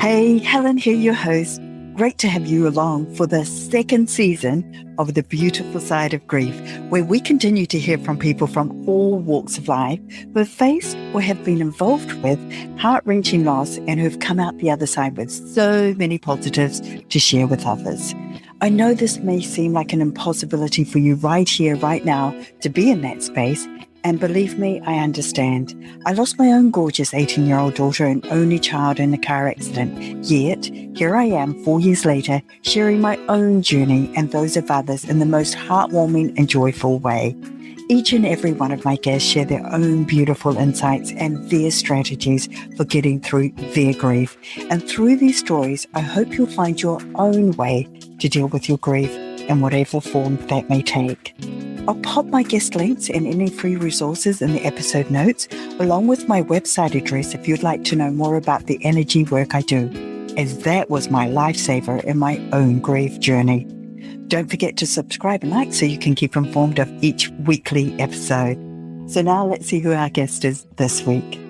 Hey, Helen here, your host. Great to have you along for the second season of The Beautiful Side of Grief, where we continue to hear from people from all walks of life who have faced or have been involved with heart-wrenching loss and who have come out the other side with so many positives to share with others. I know this may seem like an impossibility for you right here, right now, to be in that space. And believe me, I understand. I lost my own gorgeous 18-year-old daughter and only child in a car accident. Yet, here I am 4 years later, sharing my own journey and those of others in the most heartwarming and joyful way. Each and every one of my guests share their own beautiful insights and their strategies for getting through their grief. And through these stories, I hope you'll find your own way to deal with your grief in whatever form that may take. I'll pop my guest links and any free resources in the episode notes, along with my website address if you'd like to know more about the energy work I do, as that was my lifesaver in my own grief journey. Don't forget to subscribe and like so you can keep informed of each weekly episode. So now let's see who our guest is this week.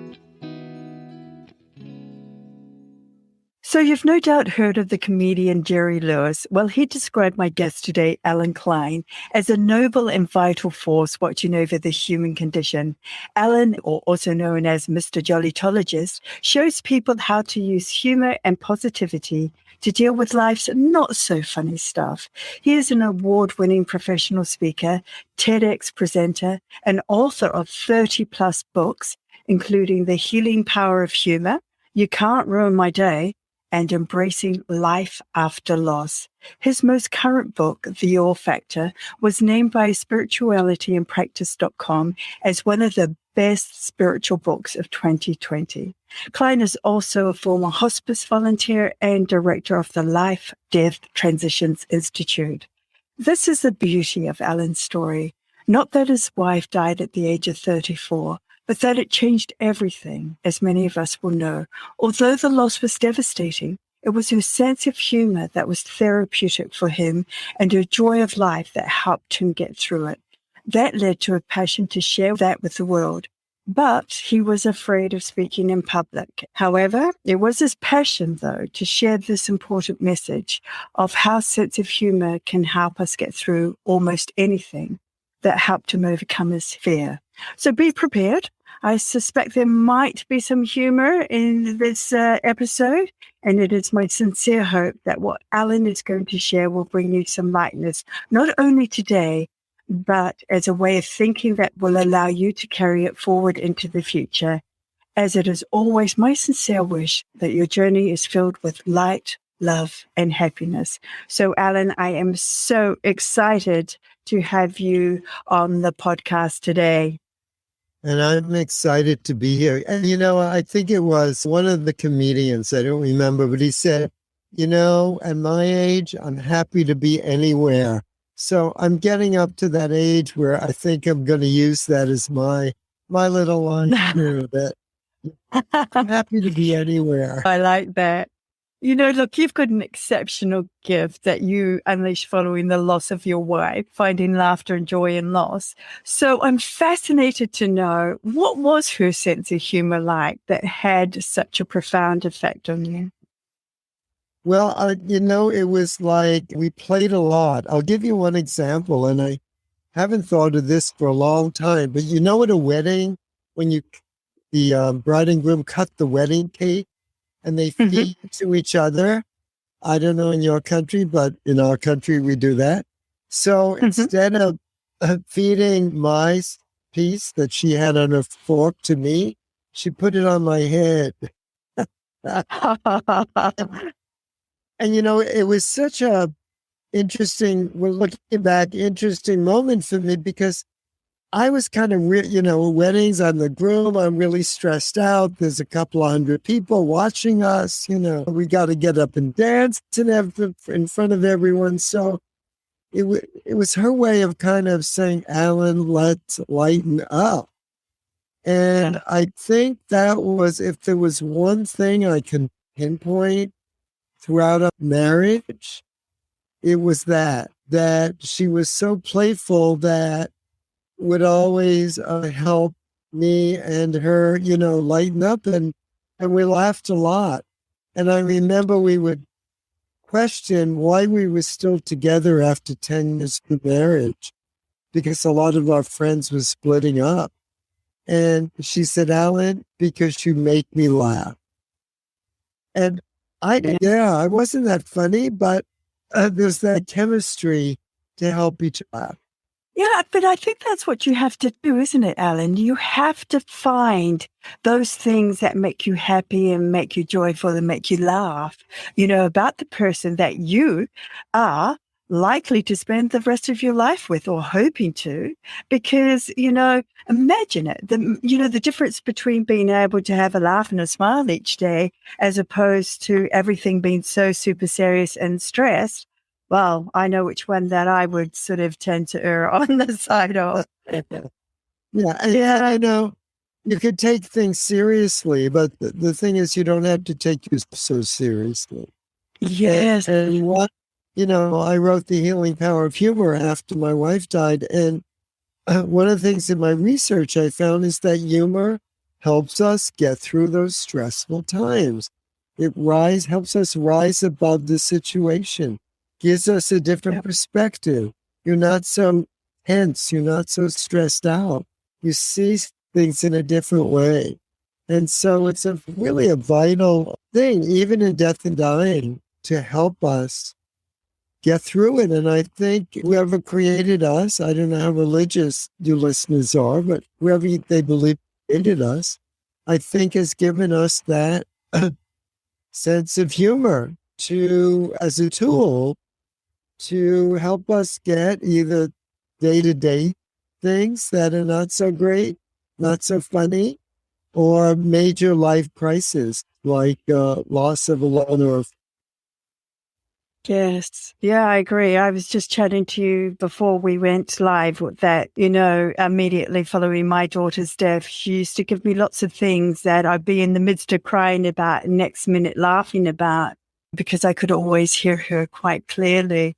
So you've no doubt heard of the comedian Jerry Lewis. Well, he described my guest today, Alan Klein, as a noble and vital force watching over the human condition. Alan, or also known as Mr. Jollytologist, shows people how to use humor and positivity to deal with life's not-so-funny stuff. He is an award-winning professional speaker, TEDx presenter, and author of 30-plus books, including The Healing Power of Humor, You Can't Ruin My Day, and Embracing Life After Loss. His most current book, The Awe Factor, was named by spiritualityandpractice.com as one of the best spiritual books of 2020. Klein is also a former hospice volunteer and director of the Life, Death Transitions Institute. This is the beauty of Alan's story. Not that his wife died at the age of 34, but that it changed everything, as many of us will know. Although the loss was devastating, it was her sense of humor that was therapeutic for him and her joy of life that helped him get through it. That led to a passion to share that with the world. But he was afraid of speaking in public. However, it was his passion, though, to share this important message of how sense of humor can help us get through almost anything, that helped him overcome his fear. So be prepared. I suspect there might be some humor in this episode, and it is my sincere hope that what Alan is going to share will bring you some lightness, not only today, but as a way of thinking that will allow you to carry it forward into the future, as it is always my sincere wish that your journey is filled with light, love, and happiness. So, Alan, I am so excited to have you on the podcast today. And I'm excited to be here. And, I think it was one of the comedians, I don't remember, but he said, at my age, I'm happy to be anywhere. So I'm getting up to that age where I think I'm going to use that as my little line here, that I'm happy to be anywhere. I like that. Look, you've got an exceptional gift that you unleashed following the loss of your wife, finding laughter and joy in loss. So I'm fascinated to know, what was her sense of humor like that had such a profound effect on you? Well, it was like we played a lot. I'll give you one example, and I haven't thought of this for a long time, but at a wedding, when the bride and groom cut the wedding cake, and they feed to each other. I don't know in your country, but in our country, we do that. So instead of feeding my piece that she had on a fork to me, she put it on my head. And, it was such a interesting, well, looking back, interesting moment for me, because I was kind of, weddings, I'm the groom, I'm really stressed out. There's a couple of hundred people watching us, we got to get up and dance and in front of everyone. So it was her way of kind of saying, Alan, let's lighten up. And I think that was, if there was one thing I can pinpoint throughout a marriage, it was that she was so playful that would always help me and her, lighten up, and we laughed a lot. And I remember we would question why we were still together after 10 years of marriage, because a lot of our friends were splitting up. And she said, Alan, because you make me laugh. And I wasn't that funny, but there's that chemistry to help each other. Yeah, but I think that's what you have to do, isn't it, Alan? You have to find those things that make you happy and make you joyful and make you laugh, about the person that you are likely to spend the rest of your life with, or hoping to, because, imagine it, the difference between being able to have a laugh and a smile each day, as opposed to everything being so super serious and stressed. Well, I know which one that I would sort of tend to err on the side of. Yeah, I know. You could take things seriously, but the thing is, you don't have to take you so seriously. Yes. And what, I wrote The Healing Power of Humor after my wife died. And one of the things in my research I found is that humor helps us get through those stressful times. It helps us rise above the situation. Gives us a different perspective. You're not so tense. You're not so stressed out. You see things in a different way. And so it's really a vital thing, even in death and dying, to help us get through it. And I think whoever created us, I don't know how religious your listeners are, but whoever they believe created us, I think has given us that sense of humor as a tool to help us get either day-to-day things that are not so great, not so funny, or major life crises like loss of a loved one. Yes. Yeah, I agree. I was just chatting to you before we went live that, immediately following my daughter's death, she used to give me lots of things that I'd be in the midst of crying about, next minute laughing about, because I could always hear her quite clearly.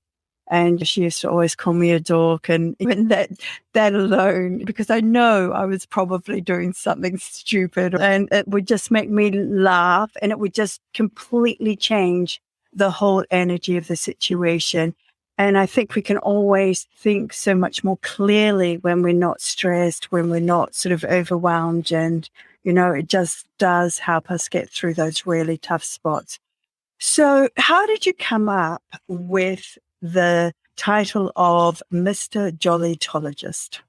And she used to always call me a dork. And even that alone, because I know I was probably doing something stupid, and it would just make me laugh, and it would just completely change the whole energy of the situation. And I think we can always think so much more clearly when we're not stressed, when we're not sort of overwhelmed. And, it just does help us get through those really tough spots. So how did you come up with the title of Mr. Jollytologist?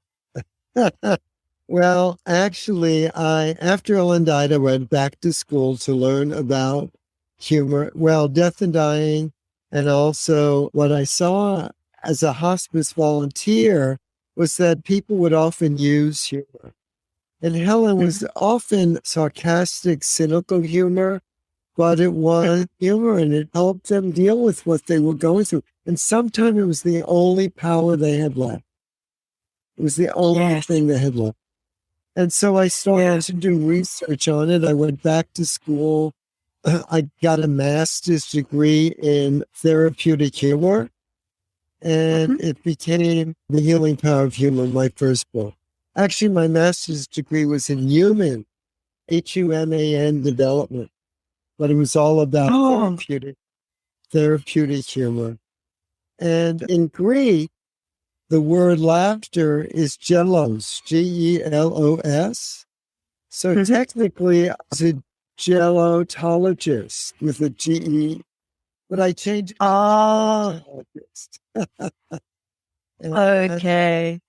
Well, actually, after Ellen died, I went back to school to learn about humor, death and dying. And also what I saw as a hospice volunteer was that people would often use humor. And Helen was often sarcastic, cynical humor, but it was humor, and it helped them deal with what they were going through. And sometimes it was the only power they had left. It was the only thing they had left. And so I started to do research on it. I went back to school. I got a master's degree in therapeutic humor, and it became The Healing Power of Humor, my first book. Actually, my master's degree was in human, HUMAN development, but it was all about therapeutic humor. And in Greek, the word laughter is gelos, Gelos. So technically, I was a Jollytologist with a GE, but I changed it to Jollytologist. Okay.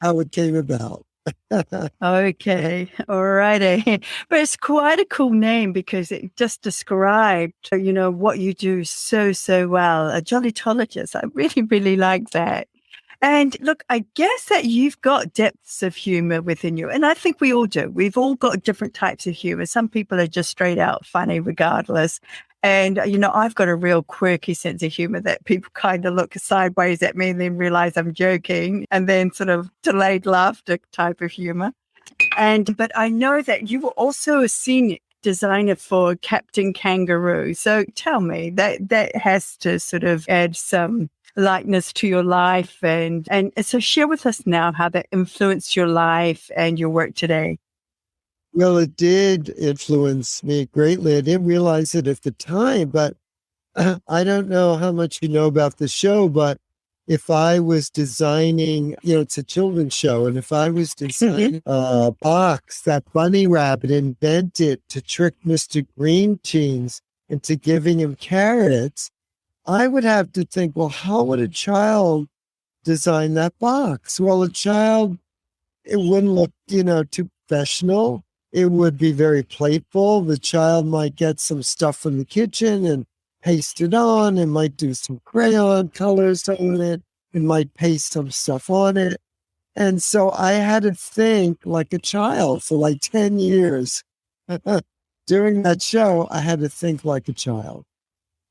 How it came about. Okay. All righty. But it's quite a cool name because it just described, what you do so, so well. A Jollytologist. I really, really like that. And look, I guess that you've got depths of humor within you. And I think we all do. We've all got different types of humor. Some people are just straight out funny regardless. And, I've got a real quirky sense of humor that people kind of look sideways at me and then realize I'm joking, and then sort of delayed laughter type of humor. But I know that you were also a senior designer for Captain Kangaroo. So tell me, that has to sort of add some lightness to your life. And so share with us now how that influenced your life and your work today. Well, it did influence me greatly. I didn't realize it at the time, but I don't know how much you know about the show, but if I was designing, it's a children's show, and if I was designing a box that Bunny Rabbit invented to trick Mr. Green Jeans into giving him carrots, I would have to think, well, how would a child design that box? Well, a child, it wouldn't look, too professional. It would be very playful. The child might get some stuff from the kitchen and paste it on. It might do some crayon colors on it. It might paste some stuff on it. And so I had to think like a child for like 10 years. During that show, I had to think like a child.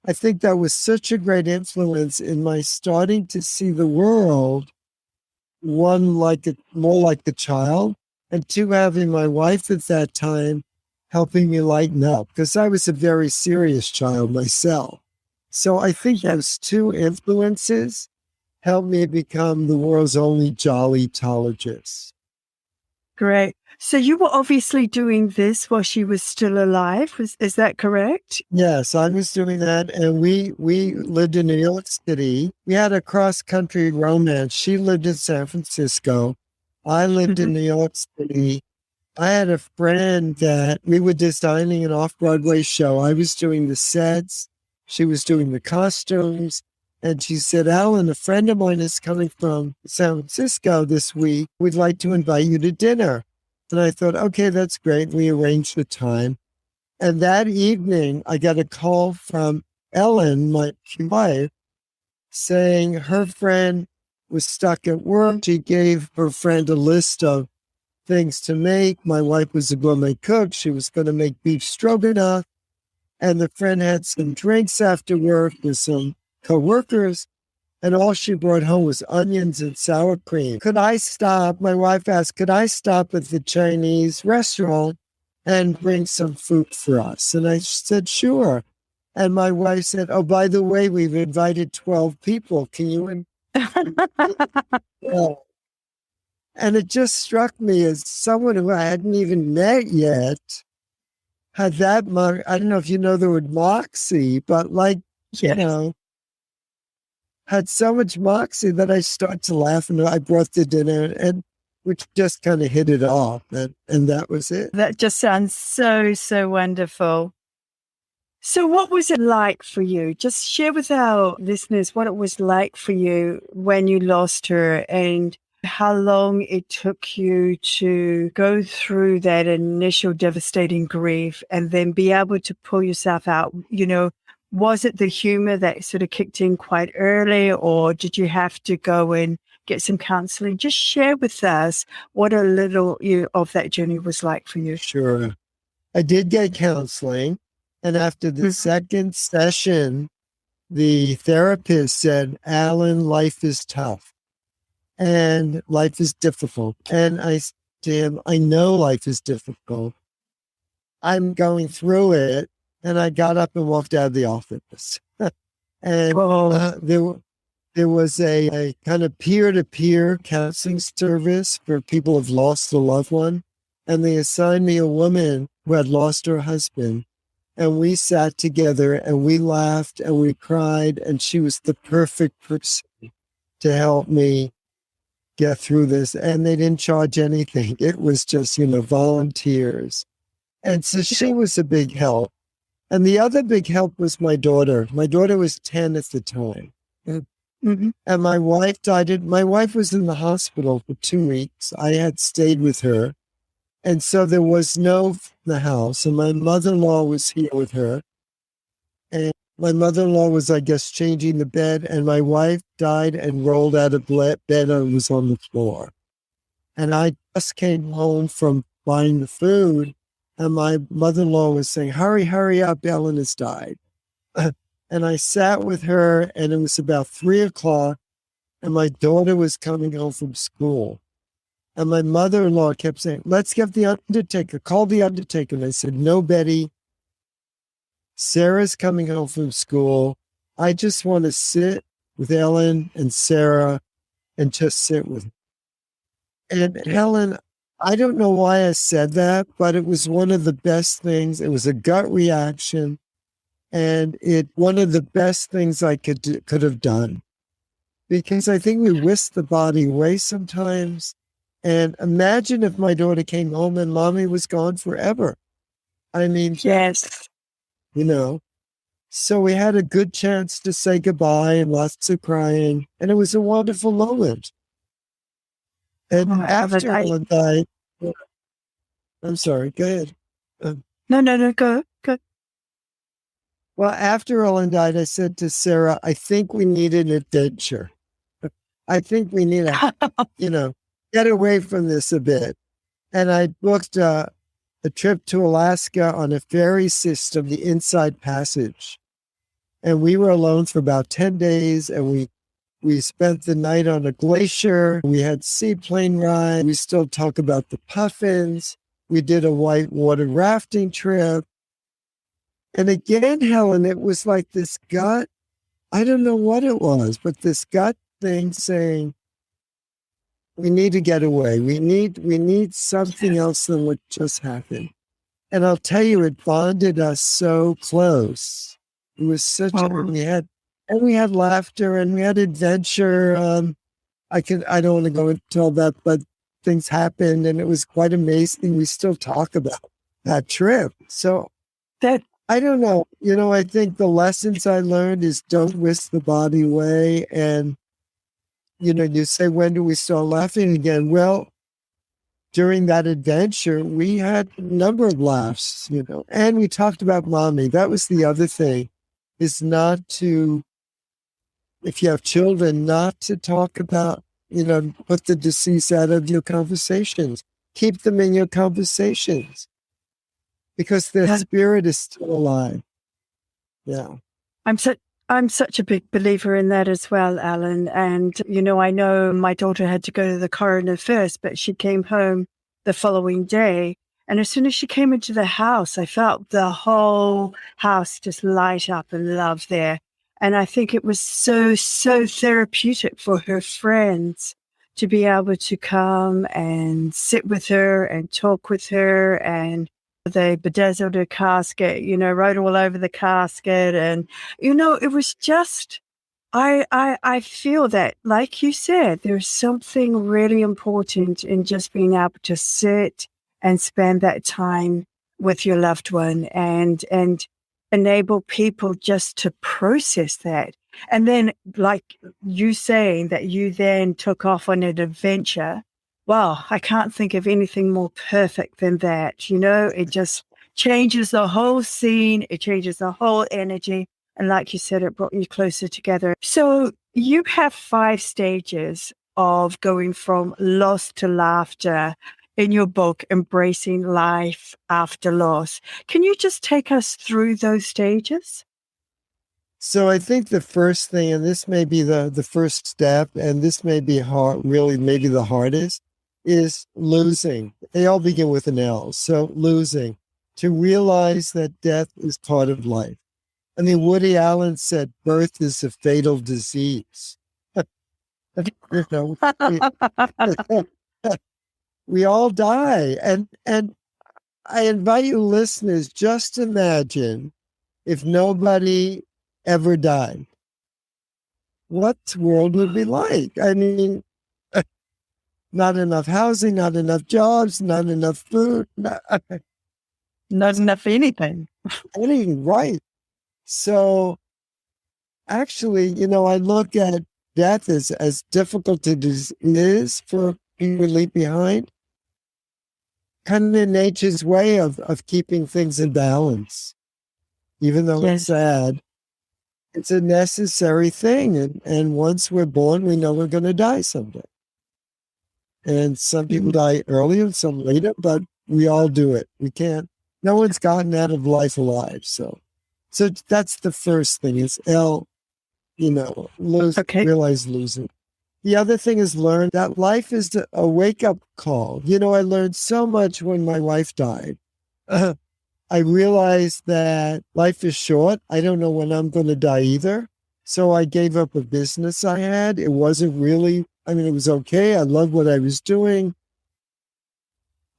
I think that was such a great influence in my starting to see the world, one, more like the child, and two, having my wife at that time helping me lighten up, because I was a very serious child myself. So I think those two influences helped me become the world's only Jollytologist. Great. So you were obviously doing this while she was still alive. Is that correct? Yes, I was doing that. And we lived in New York City. We had a cross-country romance. She lived in San Francisco. I lived in New York City. I had a friend that we were designing an off-Broadway show. I was doing the sets. She was doing the costumes. And she said, Alan, a friend of mine is coming from San Francisco this week. We'd like to invite you to dinner. And I thought, okay, that's great. We arranged the time. And that evening, I got a call from Ellen, my wife, saying her friend was stuck at work. She gave her friend a list of things to make. My wife was a gourmet cook. She was going to make beef stroganoff. And the friend had some drinks after work with some co-workers. And all she brought home was onions and sour cream. Could I stop? My wife asked, could I stop at the Chinese restaurant and bring some food for us? And I said, sure. And my wife said, oh, by the way, we've invited 12 people. Can you? And it just struck me as someone who I hadn't even met yet had that much. I don't know if you know the word moxie, but had so much moxie that I started to laugh, and I brought the dinner, and which just kind of hit it off, and that was it. That just sounds so, so wonderful. So what was it like for you? Just share with our listeners what it was like for you when you lost her, and how long it took you to go through that initial devastating grief and then be able to pull yourself out. Was it the humor that sort of kicked in quite early, or did you have to go and get some counseling? Just share with us what a little of that journey was like for you. Sure. I did get counseling. And after the second session, the therapist said, Alan, life is tough and life is difficult. And I said to him, I know life is difficult. I'm going through it. And I got up and walked out of the office. And there was a kind of peer-to-peer counseling service for people who've lost a loved one. And they assigned me a woman who had lost her husband. And we sat together and we laughed and we cried. And she was the perfect person to help me get through this. And they didn't charge anything. It was just, volunteers. And so she was a big help. And the other big help was my daughter. My daughter was 10 at the time. And my wife died. My wife was in the hospital for 2 weeks. I had stayed with her. And so there was no the house. And my mother-in-law was here with her. And my mother-in-law was, I guess, changing the bed. And my wife died and rolled out of bed and was on the floor. And I just came home from buying the food. And my mother-in-law was saying, hurry up, Ellen has died. And I sat with her, and it was about 3:00, and my daughter was coming home from school. And my mother-in-law kept saying, let's get the undertaker, call the undertaker. And I said, no, Betty, Sarah's coming home from school. I just want to sit with Ellen and Sarah and just sit with her. And Helen, I don't know why I said that, but it was one of the best things. It was a gut reaction, and one of the best things I could have done, because I think we whisk the body away sometimes. And imagine if my daughter came home and mommy was gone forever. I mean, Yes. you know, so we had a good chance to say goodbye and lots of crying. And it was a wonderful moment. And Oh, after Ellen died, I'm sorry, go ahead. No, go. Well, after Ellen died, I said to Sarah, I think we need an adventure. I think we need get away from this a bit. And I booked a trip to Alaska on a ferry system, the Inside Passage. And we were alone for about 10 days, and we spent the night on a glacier. We had seaplane ride. We still talk about the puffins. We did a whitewater rafting trip. And again, Helen, it was like this gut, I don't know what it was, but this gut thing saying, we need to get away. We need something else than what just happened. And I'll tell you, it bonded us so close. It was we had laughter and we had adventure. I don't want to go into all that, but things happened and it was quite amazing. We still talk about that trip. So I don't know. I think the lessons I learned is don't whisk the body away. And, you say, when do we start laughing again? Well, during that adventure, we had a number of laughs, and we talked about mommy. That was the other thing, is not to, if you have children, not to talk about, put the deceased out of your conversations. Keep them in your conversations because their spirit is still alive. Yeah. I'm such a big believer in that as well, Alan. And, I know my daughter had to go to the coroner first, but she came home the following day. And as soon as she came into the house, I felt the whole house just light up in love there. And I think it was so therapeutic for her friends to be able to come and sit with her and talk with her, and they bedazzled her casket, wrote all over the casket. And, it was just, I feel that, like you said, there's something really important in just being able to sit and spend that time with your loved one and enable people just to process that. And then, like you saying that you then took off on an adventure. Wow, I can't think of anything more perfect than that. It just changes the whole scene. It changes the whole energy. And like you said, it brought you closer together. So you have 5 stages of going from loss to laughter in your book, Embracing Life After Loss. Can you just take us through those stages? So I think the first thing, and this may be the first step, and this may be hard, really maybe the hardest, is losing. They all begin with an L. So losing, to realize that death is part of life. I mean, Woody Allen said, birth is a fatal disease. We all die. And I invite you listeners, just imagine if nobody ever died. What the world would be like? I mean, not enough housing, not enough jobs, not enough food. Not enough anything. Anything, right. So actually, I look at death as difficult as it is for people to leave behind. Kind of nature's way of keeping things in balance. Even though it's sad, it's a necessary thing. And once we're born, we know we're going to die someday. And some people die earlier and some later, but we all do it. We can't. No one's gotten out of life alive. So that's the first thing is realize losing. The other thing is learn that life is a wake-up call. I learned so much when my wife died. I realized that life is short. I don't know when I'm going to die either. So I gave up a business I had. It wasn't really, it was okay. I loved what I was doing.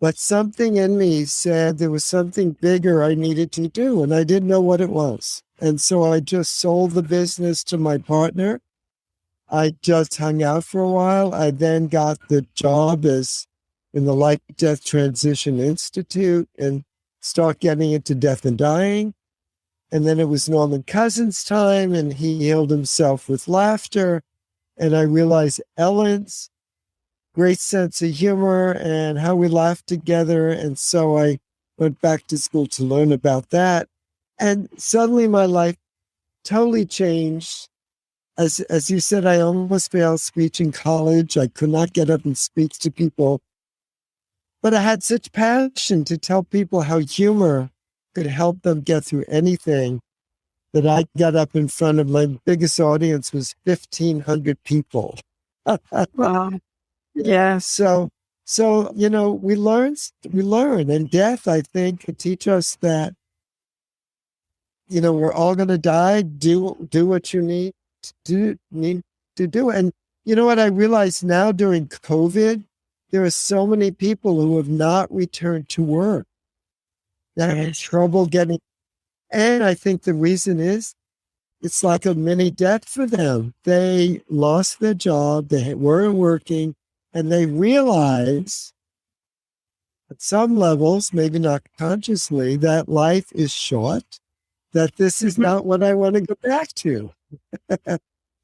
But something in me said there was something bigger I needed to do, and I didn't know what it was. And so I just sold the business to my partner. I just hung out for a while. I then got the job as in the Life Death Transition Institute and start getting into death and dying. And then it was Norman Cousins' time, and he healed himself with laughter. And I realized Ellen's great sense of humor and how we laughed together. And so I went back to school to learn about that. And suddenly my life totally changed. As you said, I almost failed speech in college. I could not get up and speak to people. But I had such passion to tell people how humor could help them get through anything that I got up in front of my biggest audience was 1,500 people. Wow. Yeah. So, we learn, and death, I think, could teach us that, we're all going to die. Do what you need to do. And you know what I realize now during COVID, there are so many people who have not returned to work that have trouble getting. And I think the reason is it's like a mini death for them. They lost their job. They weren't working. And they realize at some levels, maybe not consciously, that life is short, that this is not what I want to go back to.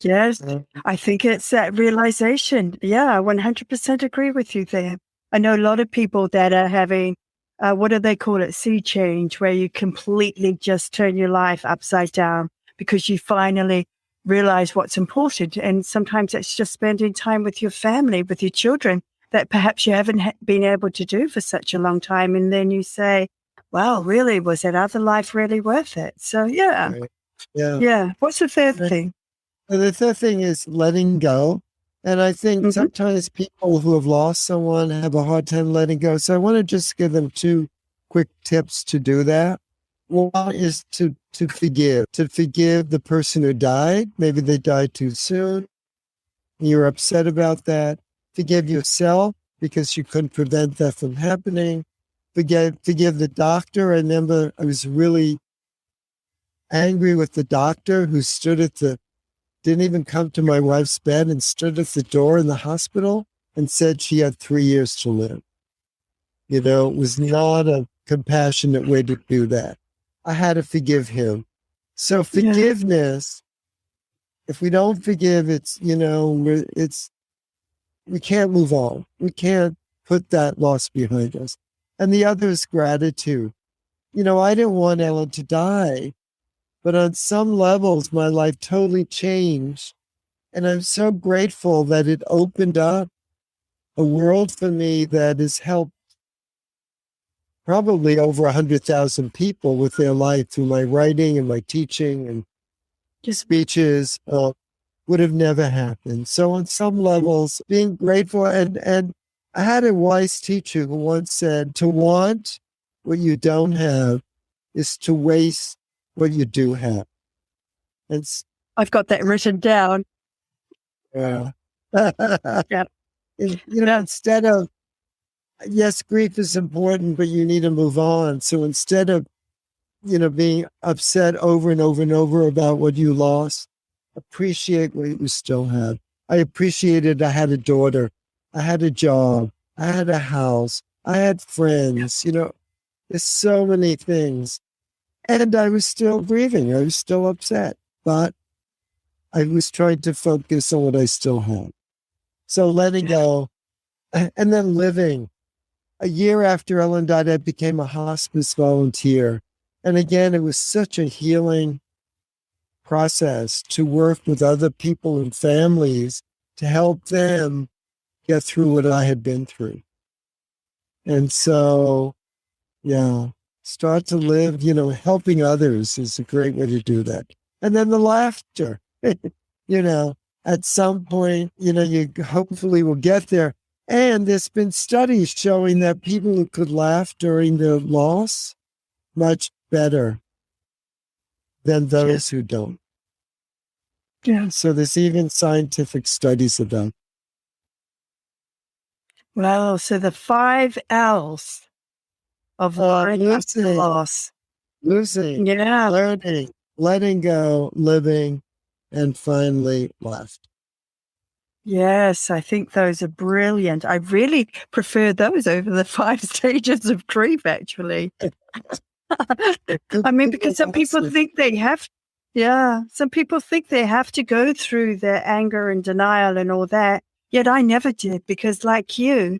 Yes, I think it's that realization. Yeah, I 100% agree with you there. I know a lot of people that are having, what do they call it? Sea change, where you completely just turn your life upside down because you finally realize what's important. And sometimes it's just spending time with your family, with your children that perhaps you haven't been able to do for such a long time. And then you say, wow, really, was that other life really worth it? So, yeah. Right. Yeah. Yeah. What's the third thing? And the third thing is letting go. And I think sometimes people who have lost someone have a hard time letting go. So I want to just give them 2 quick tips to do that. One is to forgive the person who died. Maybe they died too soon. You're upset about that. Forgive yourself because you couldn't prevent that from happening. Forgive the doctor. I remember I was really angry with the doctor who didn't even come to my wife's bed and stood at the door in the hospital and said she had 3 years to live. It was not a compassionate way to do that. I had to forgive him. So forgiveness, if we don't forgive, we can't move on. We can't put that loss behind us. And the other is gratitude. I didn't want Ellen to die, but on some levels, my life totally changed. And I'm so grateful that it opened up a world for me that has helped probably over 100,000 people with their life through my writing and my teaching and speeches would have never happened. So on some levels, being grateful. And I had a wise teacher who once said, to want what you don't have is to waste what you do have. And I've got that written down. Yeah. Instead of, yes, grief is important, but you need to move on. So instead of, being upset over and over and over about what you lost, appreciate what you still have. I appreciated I had a daughter, I had a job, I had a house, I had friends, there's so many things. And I was still grieving. I was still upset, but I was trying to focus on what I still had. So letting go and then living. A year after Ellen died, I became a hospice volunteer. And again, it was such a healing process to work with other people and families to help them get through what I had been through. And so, start to live, helping others is a great way to do that. And then the laughter, at some point, you hopefully will get there. And there's been studies showing that people who could laugh during their loss much better than those who don't. Yeah. So there's even scientific studies about. Well, so the 5 L's of learning after Lucy, loss. Lucy, Yeah. learning, letting go, living, and finally left. Yes, I think those are brilliant. I really prefer those over the 5 stages of grief, actually. I mean, because some people think some people think they have to go through the anger and denial and all that. Yet I never did, because like you,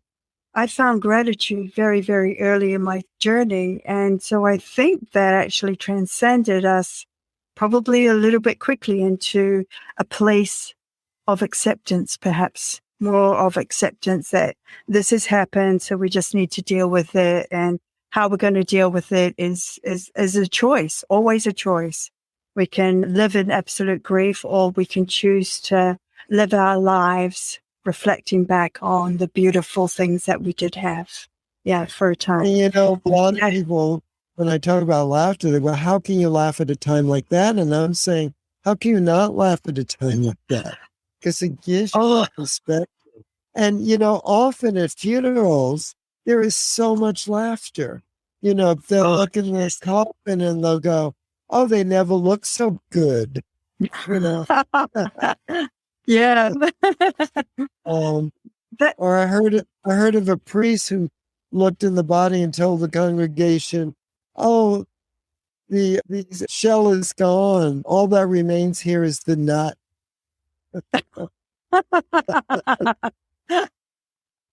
I found gratitude very, very early in my journey. And so I think that actually transcended us probably a little bit quickly into a place of acceptance, perhaps more of acceptance that this has happened. So we just need to deal with it. And how we're going to deal with it is a choice, always a choice. We can live in absolute grief, or we can choose to live our lives reflecting back on the beautiful things that we did have. Yeah, for a time. And, a lot of people, when I talk about laughter, they go, how can you laugh at a time like that? And I'm saying, how can you not laugh at a time like that? Because it gives you perspective. And, often at funerals, there is so much laughter. They'll look in this coffin and they'll go, oh, they never look so good. Yeah. Or I heard of a priest who looked in the body and told the congregation, oh, the shell is gone. All that remains here is the nut.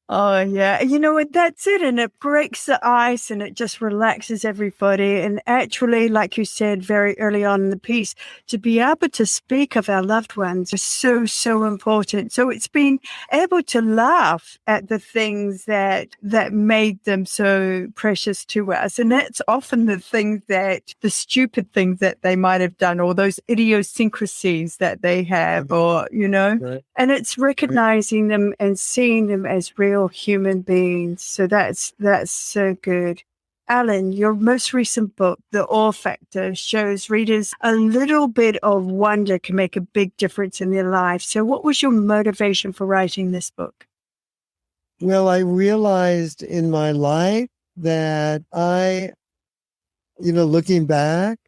Oh, yeah. You know what? That's it. And it breaks the ice and it just relaxes everybody. And actually, like you said very early on in the piece, to be able to speak of our loved ones is so, so important. So it's being able to laugh at the things that made them so precious to us. And that's often the stupid things that they might have done, or those idiosyncrasies that they have, or, Right. and it's recognizing them and seeing them as real human beings. So that's so good. Alan, your most recent book, The Awe Factor, shows readers a little bit of wonder can make a big difference in their life. So what was your motivation for writing this book? Well, I realized in my life that looking back,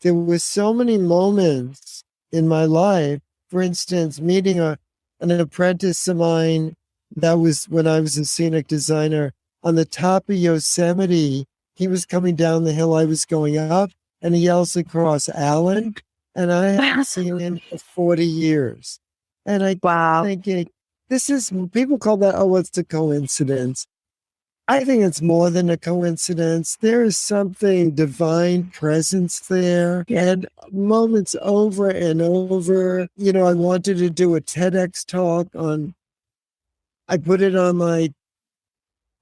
there were so many moments in my life. For instance, meeting an apprentice of mine, that was when I was a scenic designer, on the top of Yosemite. He was coming down the hill I was going up, and he yells across, Alan, and I haven't seen him for 40 years. And I thinking, people call that, oh, it's a coincidence. I think it's more than a coincidence. There is something divine presence there, and moments over and over. I wanted to do a TEDx talk I put it on my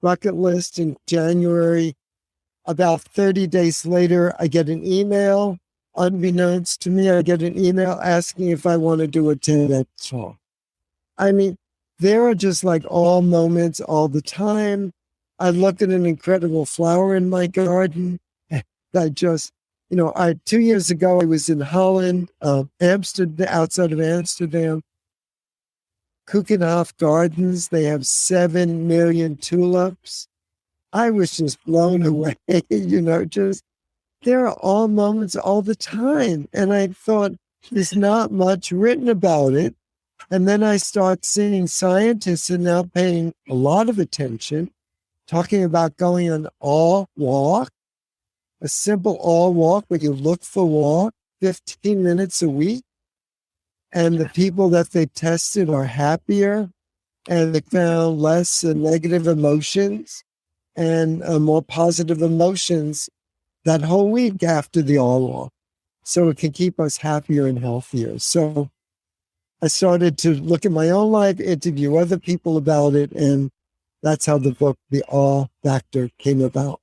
bucket list in January. About 30 days later, I get an email. Unbeknownst to me, I get an email asking if I want to do a TEDx talk. I mean, there are just like all moments all the time. I looked at an incredible flower in my garden. That just, 2 years ago, I was in Holland, Amsterdam, outside of Amsterdam. Keukenhof Gardens, they have 7 million tulips. I was just blown away, there are all moments all the time. And I thought, there's not much written about it. And then I start seeing scientists are now paying a lot of attention, talking about going on all walk, a simple all walk where you look for walk, 15 minutes a week. And the people that they tested are happier, and they found less negative emotions and more positive emotions that whole week after the all walk. So it can keep us happier and healthier. So I started to look at my own life, interview other people about it, and that's how the book, The Awe Factor, came about.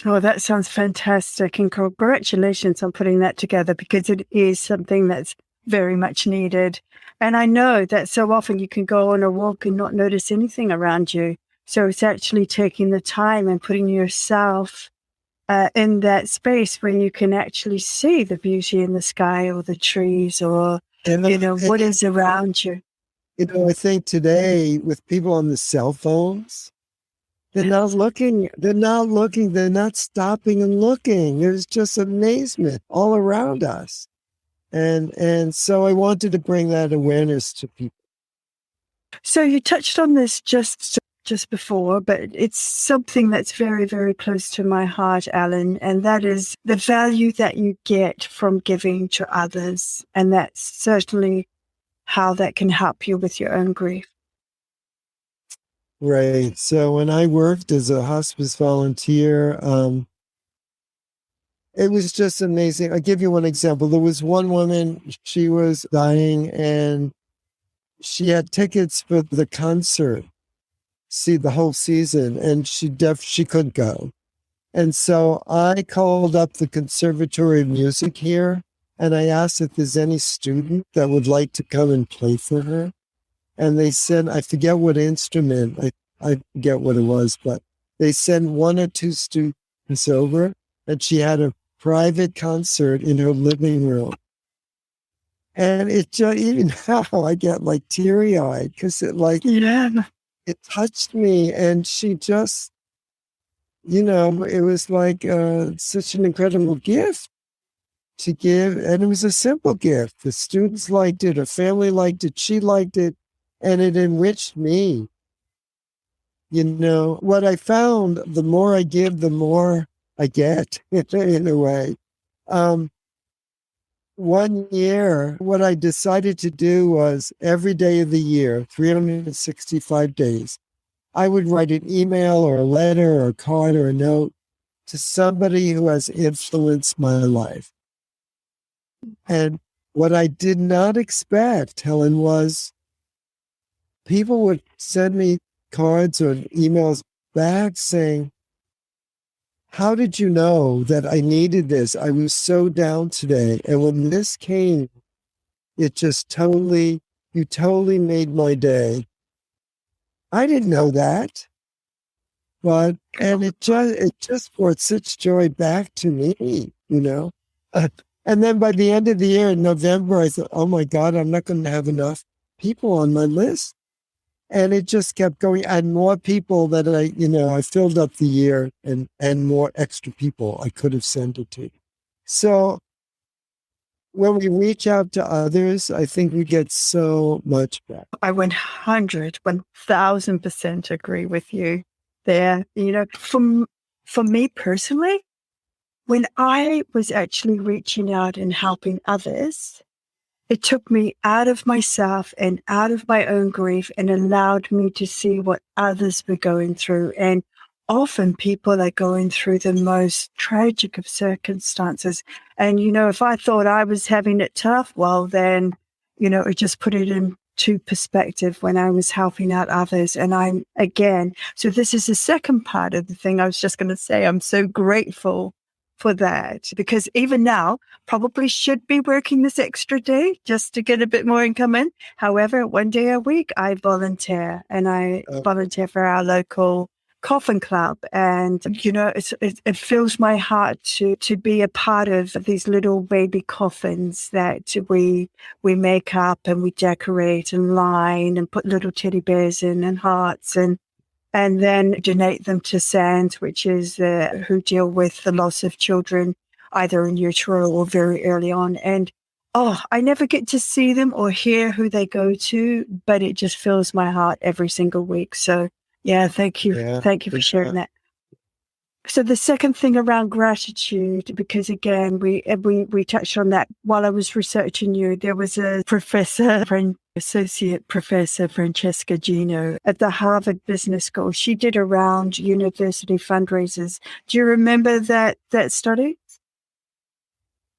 Oh, that sounds fantastic. And congratulations on putting that together, because it is something that's very much needed. And I know that so often you can go on a walk and not notice anything around you. So it's actually taking the time and putting yourself in that space when you can actually see the beauty in the sky or the trees or, what is around you. I think today with people on the cell phones, they're not looking, they're not stopping and looking. There's just amazement all around us. And so I wanted to bring that awareness to people. So you touched on this just before, but it's something that's very, very close to my heart, Alan, and that is the value that you get from giving to others. And that's certainly how that can help you with your own grief. Right. So when I worked as a hospice volunteer, it was just amazing. I'll give you one example. There was one woman, she was dying and she had tickets for the concert, see the whole season, and she couldn't go. And so I called up the Conservatory of Music here and I asked if there's any student that would like to come and play for her. And they said, I forget what instrument, I forget what it was, but they sent one or two students over and she had a private concert in her living room. And it just, even now I get like teary eyed because it touched me. And she just, it was like such an incredible gift to give. And it was a simple gift. The students liked it, her family liked it, she liked it, and it enriched me. What I found, the more I give, the more I get, in a way. 1 year, what I decided to do was every day of the year, 365 days, I would write an email or a letter or a card or a note to somebody who has influenced my life. And what I did not expect, Helen, was people would send me cards or emails back saying, how did you know that I needed this? I was so down today. And when this came, it just you totally made my day. I didn't know that. And it just brought such joy back to me, And then by the end of the year in November, I thought, oh my God, I'm not going to have enough people on my list. And it just kept going, and more people that I filled up the year and more extra people I could have sent it to. So when we reach out to others, I think we get so much back. I 1000% agree with you there. For me personally, when I was actually reaching out and helping others, it took me out of myself and out of my own grief and allowed me to see what others were going through. And often people are going through the most tragic of circumstances. And, if I thought I was having it tough, well, then, it just put it into perspective when I was helping out others. And so this is the second part of the thing I was just going to say. I'm so grateful for that, because even now probably should be working this extra day just to get a bit more income in. However, 1 day a week I volunteer, and I volunteer for our local coffin club. And it fills my heart to be a part of these little baby coffins that we make up and we decorate and line and put little teddy bears in and hearts and then donate them to SAND, which is who deal with the loss of children, either in utero or very early on. And I never get to see them or hear who they go to, but it just fills my heart every single week. So yeah, thank you. Yeah, thank you for sharing that. So the second thing around gratitude, because again, we touched on that while I was researching you, there was a Associate Professor Francesca Gino at the Harvard Business School. She did around university fundraisers. Do you remember that study?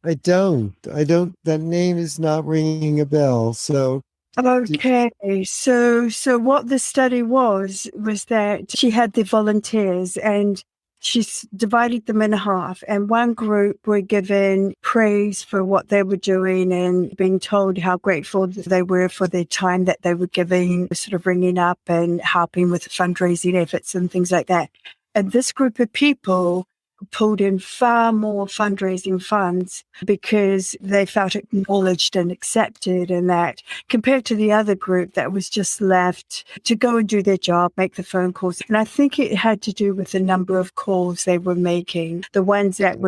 I don't. That name is not ringing a bell. So. Okay. So what the study was that she had the volunteers and she's divided them in half, and one group were given praise for what they were doing and being told how grateful they were for the time that they were giving, sort of ringing up and helping with fundraising efforts and things like that. And this group of people pulled in far more fundraising funds because they felt acknowledged and accepted, and that compared to the other group that was just left to go and do their job, make the phone calls. And I think it had to do with the number of calls they were making. The ones that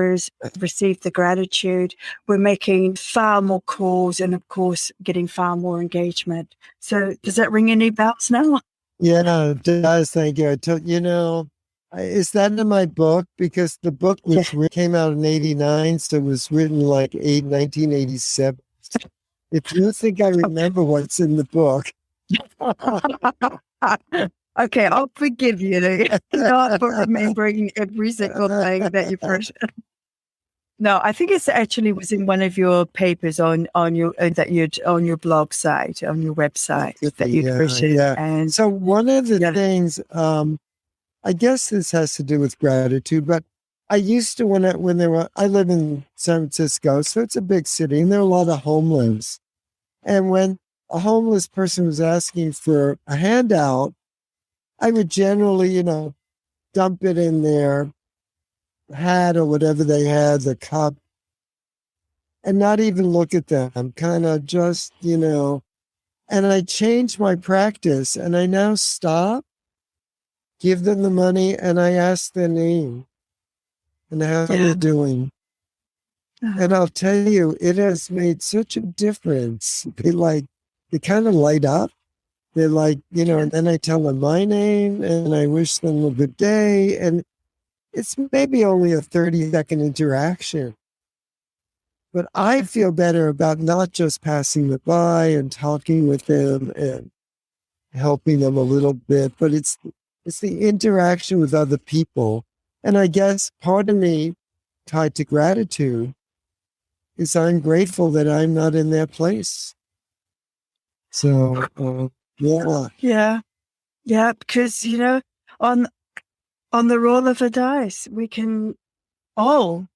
received the gratitude were making far more calls and, of course, getting far more engagement. So does that ring any bells now? Yeah, it does. Thank you. Is that in my book? Because the book came out in 89, so it was written like 1987. If you think I remember what's in the book. Okay, I'll forgive you not for remembering every single thing that you've written. No, I think it actually was in one of your papers on your on your blog site, on your website that you'd written. Yeah. And so one of the things, I guess this has to do with gratitude, but I used to I live in San Francisco, so it's a big city, and there are a lot of homeless. And when a homeless person was asking for a handout, I would generally, dump it in their hat or whatever they had, the cup, and not even look at them, kind of just, and I changed my practice, and I now stop, give them the money, and I ask their name and how they're doing. And I'll tell you, it has made such a difference. They kind of light up. They're like, and then I tell them my name and I wish them a good day. And it's maybe only a 30-second interaction. But I feel better about not just passing them by and talking with them and helping them a little bit, but it's the interaction with other people. And I guess part of me tied to gratitude is I'm grateful that I'm not in their place. So, yeah, because on the roll of a dice, we can all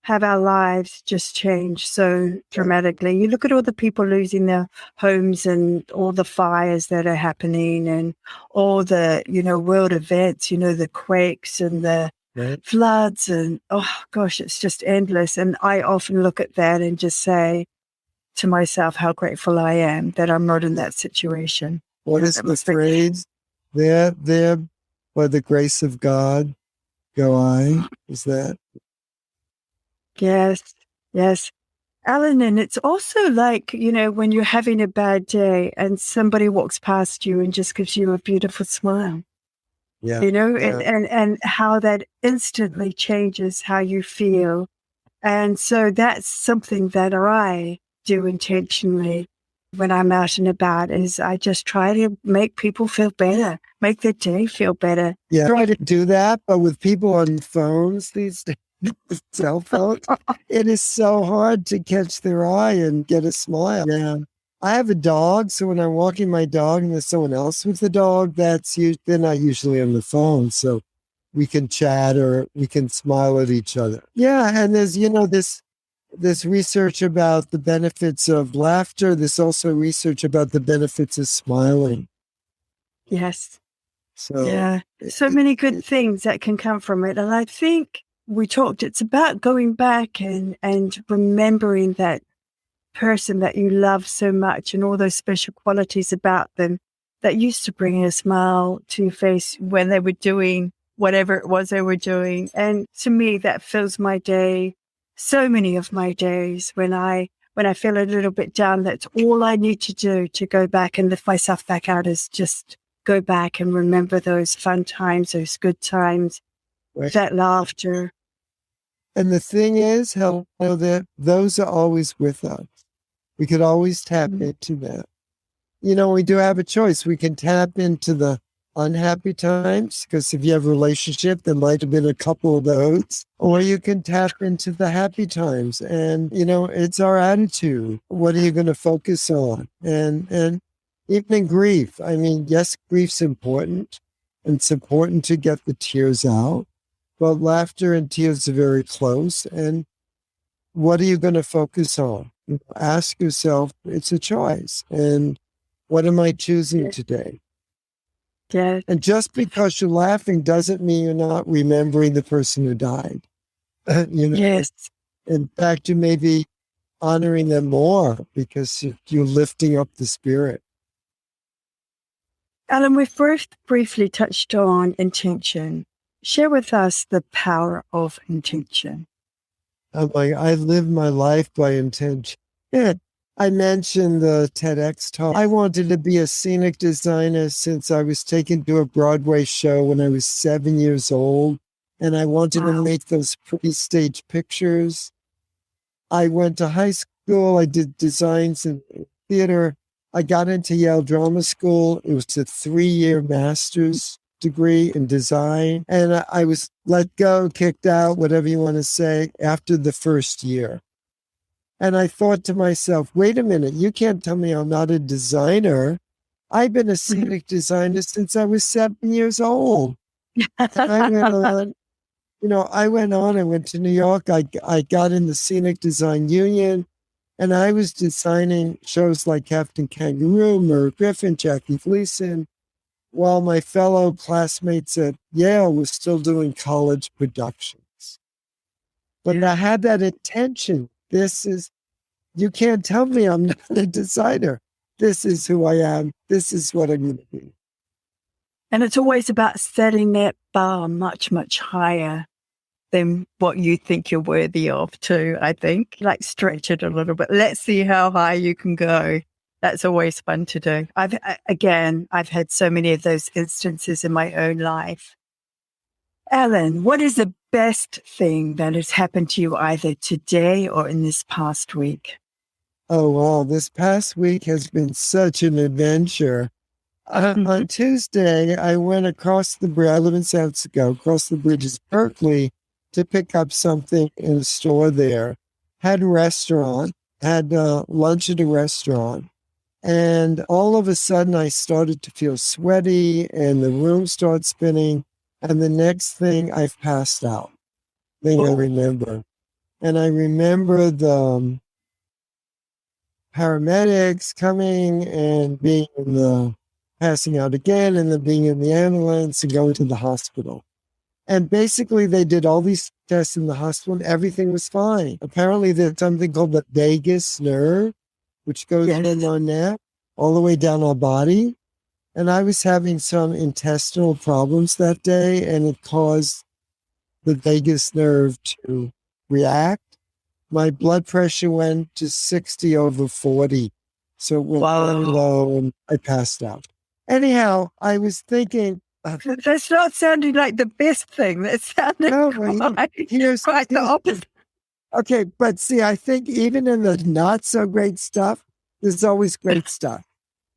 have our lives just change so dramatically. You look at all the people losing their homes and all the fires that are happening and all the, world events, the quakes and the floods and, oh gosh, it's just endless. And I often look at that and just say to myself how grateful I am that I'm not in that situation. What is the phrase? There, by the grace of God, go I. Is that? Yes. Alan, and it's also like, when you're having a bad day and somebody walks past you and just gives you a beautiful smile. Yeah. And how that instantly changes how you feel. And so that's something that I do intentionally when I'm out and about is I just try to make people feel better, make their day feel better. Yeah, I try to do that, but with people on phones these days, cell phones, it is so hard to catch their eye and get a smile. Yeah. I have a dog, so when I'm walking my dog and there's someone else with the dog, they're not usually on the phone, so we can chat or we can smile at each other. Yeah, and there's, this research about the benefits of laughter. There's also research about the benefits of smiling. Yes. So many good things that can come from it. And I think we talked, it's about going back and remembering that person that you love so much and all those special qualities about them that used to bring a smile to your face when they were doing whatever it was they were doing. And to me, that fills my day. So many of my days when I feel a little bit down, that's all I need to do to go back and lift myself back out is just go back and remember those fun times, those good times, that laughter. And the thing is, that those are always with us. We could always tap into that. We do have a choice. We can tap into the unhappy times, because if you have a relationship, there might have been a couple of those, or you can tap into the happy times. And, it's our attitude. What are you going to focus on? And even in grief, I mean, yes, grief's important. And it's important to get the tears out, but laughter and tears are very close. And what are you going to focus on? Ask yourself, it's a choice. And what am I choosing today? Yeah. And just because you're laughing doesn't mean you're not remembering the person who died. Yes. In fact, you may be honoring them more because you're lifting up the spirit. Alan, we've first briefly touched on intention. Share with us the power of intention. I live my life by intention. Yeah. I mentioned the TEDx talk. I wanted to be a scenic designer since I was taken to a Broadway show when I was 7 years old. And I wanted to make those pretty stage pictures. I went to high school. I did designs in theater. I got into Yale Drama School. It was a 3-year master's degree in design. And I was let go, kicked out, whatever you want to say, after the first year. And I thought to myself, wait a minute, you can't tell me I'm not a designer. I've been a scenic designer since I was 7 years old. And I went on, I went to New York. I got in the Scenic Design Union, and I was designing shows like Captain Kangaroo, Merv Griffin, Jackie Gleason, while my fellow classmates at Yale was still doing college productions. But I had that intention. You can't tell me I'm not a designer. This is who I am. This is what I'm going to be. And it's always about setting that bar much, much higher than what you think you're worthy of too, I think. Like stretch it a little bit. Let's see how high you can go. That's always fun to do. I've had so many of those instances in my own life. Alan, what is the best thing that has happened to you either today or in this past week? Oh, wow. This past week has been such an adventure. On Tuesday, I went across the bridge. I live in San Francisco, across the bridge is Berkeley, to pick up something in a store there. Had a restaurant, had lunch at a restaurant. And all of a sudden, I started to feel sweaty and the room started spinning. And the next thing, I've passed out. I remember. And I remember the paramedics coming and being in the passing out again, and then being in the ambulance and going to the hospital. And basically, they did all these tests in the hospital and everything was fine. Apparently, there's something called the vagus nerve, which goes from our neck all the way down our body. And I was having some intestinal problems that day, and it caused the vagus nerve to react. My blood pressure went to 60/40. So it went very low and I passed out. Anyhow, I was thinking... That's not sounding like the best thing. That sounded quite the opposite. Okay, but see, I think even in the not so great stuff, there's always great stuff.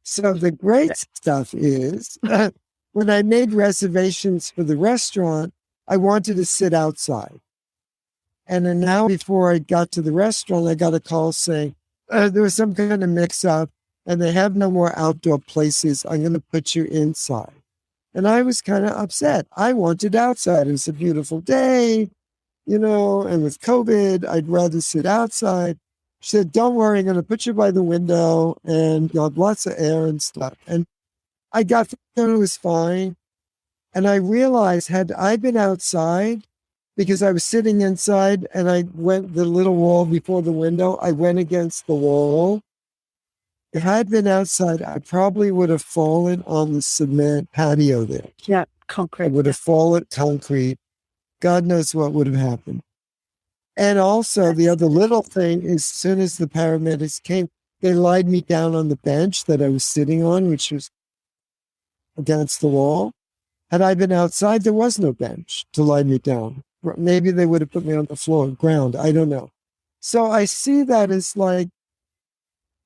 So the great stuff is when I made reservations for the restaurant, I wanted to sit outside. And then now before I got to the restaurant, I got a call saying, there was some kind of mix-up and they have no more outdoor places. I'm going to put you inside. And I was kind of upset. I wanted outside. It was a beautiful day, and with COVID, I'd rather sit outside. She said, don't worry, I'm going to put you by the window and you'll have lots of air and stuff. And I got there, it was fine. And I realized, had I been outside, because I was sitting inside and I went the little wall before the window, I went against the wall. If I had been outside, I probably would have fallen on the cement patio there. Yeah, concrete. I would have fallen concrete. God knows what would have happened. And also the other little thing is, as soon as the paramedics came, they lied me down on the bench that I was sitting on, which was against the wall. Had I been outside, there was no bench to lie me down. Maybe they would have put me on the floor, ground. I don't know. So I see that as like,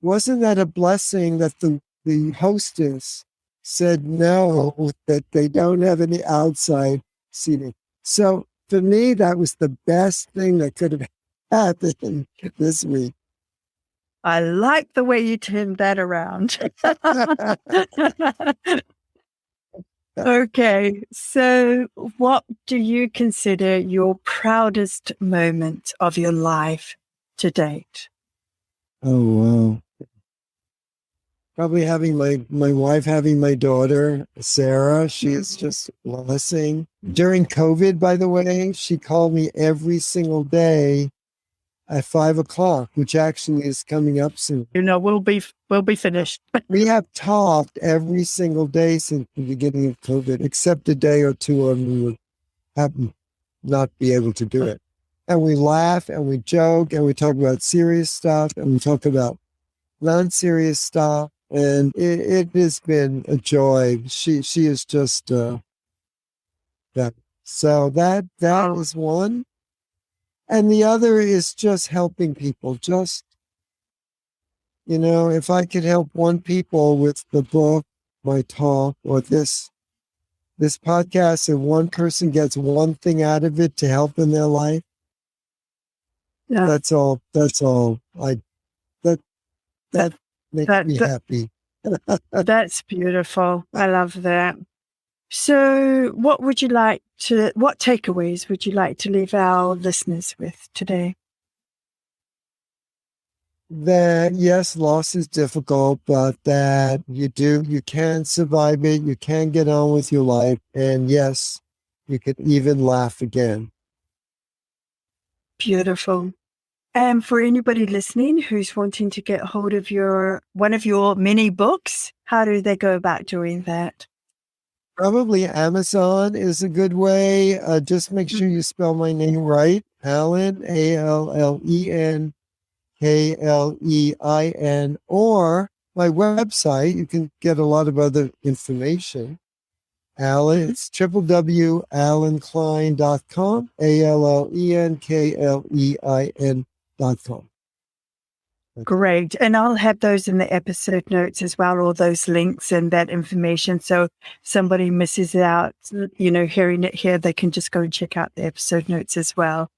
wasn't that a blessing that the hostess said no, that they don't have any outside seating? So for me, that was the best thing that could have happened this week. I like the way you turned that around. Okay, so what do you consider your proudest moment of your life to date? Oh, wow. Probably having my wife, having my daughter, Sarah. She is just a blessing. During COVID, by the way, she called me every single day at 5:00, which actually is coming up soon. We'll be finished. We have talked every single day since the beginning of COVID, except a day or two when we would happen not be able to do it. And we laugh and we joke and we talk about serious stuff and we talk about non-serious stuff. And it has been a joy. She is just that. So that was one. And the other is just helping people. Just, if I could help one people with the book, my talk, or this podcast, if one person gets one thing out of it to help in their life, that's all. That makes me happy. That's beautiful. I love that. So what takeaways would you like to leave our listeners with today? That yes, loss is difficult, but that you can survive it. You can get on with your life. And yes, you can even laugh again. Beautiful. And for anybody listening who's wanting to get hold of one of your many books, how do they go about doing that? Probably Amazon is a good way. Just make sure you spell my name right. Allen, Allen, Klein, or my website. You can get a lot of other information. Allen, it's www.allenklein.com, ALLENKLEIN.com. Great. And I'll have those in the episode notes as well, all those links and that information. So somebody misses out, hearing it here, they can just go and check out the episode notes as well.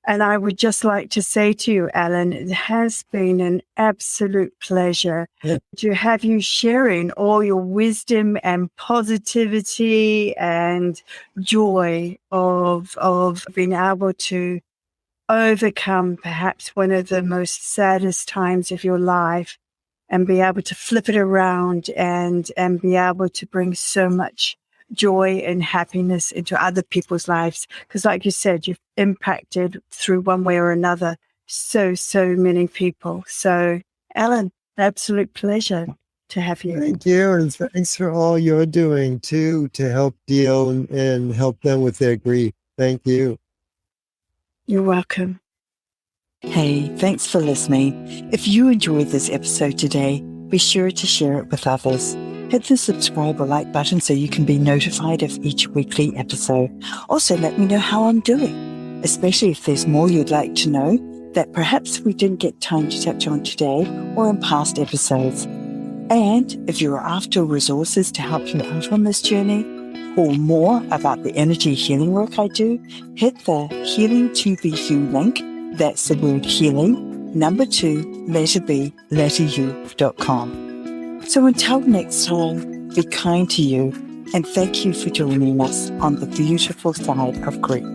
And I would just like to say to you, Allen, it has been an absolute pleasure to have you sharing all your wisdom and positivity and joy of being able to overcome perhaps one of the most saddest times of your life and be able to flip it around and be able to bring so much joy and happiness into other people's lives. Because like you said, you've impacted through one way or another so many people. So Allen, absolute pleasure to have you. Thank you. And thanks for all you're doing too, to help deal and help them with their grief. Thank you. You're welcome. Hey, thanks for listening. If you enjoyed this episode today, be sure to share it with others. Hit the subscribe or like button so you can be notified of each weekly episode. Also, let me know how I'm doing, especially if there's more you'd like to know that perhaps we didn't get time to touch on today or in past episodes. And if you're after resources to help you out on this journey, or more about the energy healing work I do, hit the Healing to Be You link. That's the word healing, 2, letter B, letter U.com. So until next time, be kind to you, and thank you for joining us on the beautiful side of grief.